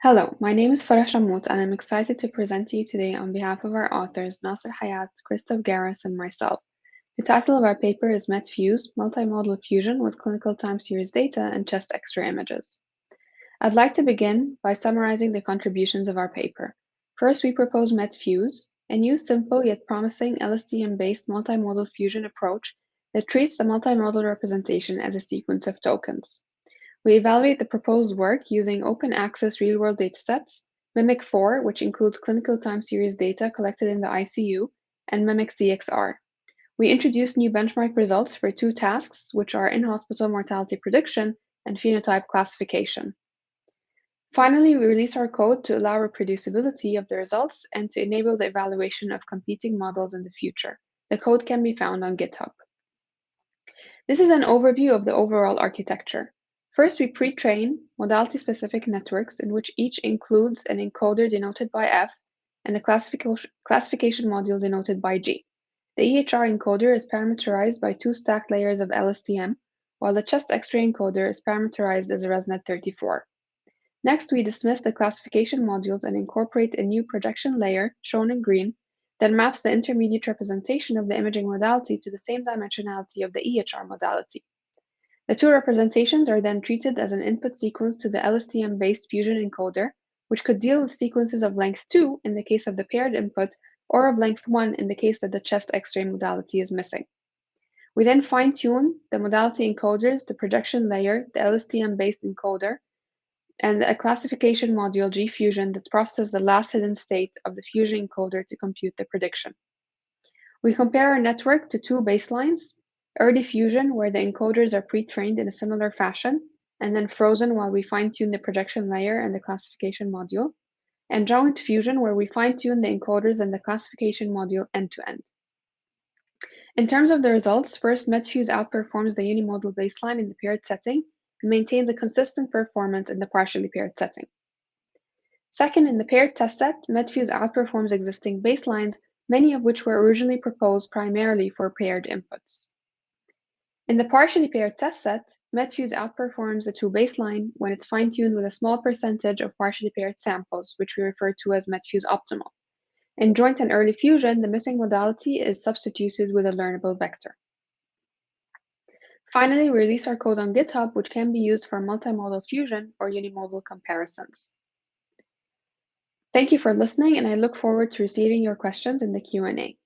Hello, my name is Farah Shammout, and I'm excited to present to you today on behalf of our authors Nasser Hayat, Christoph Garris, and myself. The title of our paper is MedFuse, Multi-modal Fusion with Clinical Time Series Data and Chest X-ray Images. I'd like to begin by summarizing the contributions of our paper. First, we propose MedFuse, a new simple yet promising LSTM-based multimodal fusion approach that treats the multimodal representation as a sequence of tokens. We evaluate the proposed work using open access real-world datasets, MIMIC4, which includes clinical time series data collected in the ICU, and MIMIC-CXR. We introduce new benchmark results for two tasks, which are in-hospital mortality prediction and phenotype classification. Finally, we release our code to allow reproducibility of the results and to enable the evaluation of competing models in the future. The code can be found on GitHub. This is an overview of the overall architecture. First, we pre-train modality-specific networks in which each includes an encoder denoted by F and a classification module denoted by G. The EHR encoder is parameterized by two stacked layers of LSTM, while the chest X-ray encoder is parameterized as a ResNet34. Next, we dismiss the classification modules and incorporate a new projection layer, shown in green, that maps the intermediate representation of the imaging modality to the same dimensionality of the EHR modality. The two representations are then treated as an input sequence to the LSTM-based fusion encoder, which could deal with sequences of length 2 in the case of the paired input, or of length 1 in the case that the chest X-ray modality is missing. We then fine-tune the modality encoders, the projection layer, the LSTM-based encoder, and a classification module G-Fusion that processes the last hidden state of the fusion encoder to compute the prediction. We compare our network to two baselines, early fusion, where the encoders are pre-trained in a similar fashion, and then frozen while we fine-tune the projection layer and the classification module, and joint fusion, where we fine-tune the encoders and the classification module end-to-end. In terms of the results, first, MedFuse outperforms the unimodal baseline in the paired setting and maintains a consistent performance in the partially paired setting. Second, in the paired test set, MedFuse outperforms existing baselines, many of which were originally proposed primarily for paired inputs. In the partially paired test set, MedFuse outperforms the two baseline when it's fine-tuned with a small percentage of partially paired samples, which we refer to as MedFuse optimal. In joint and early fusion, the missing modality is substituted with a learnable vector. Finally, we release our code on GitHub, which can be used for multimodal fusion or unimodal comparisons. Thank you for listening, and I look forward to receiving your questions in the Q&A.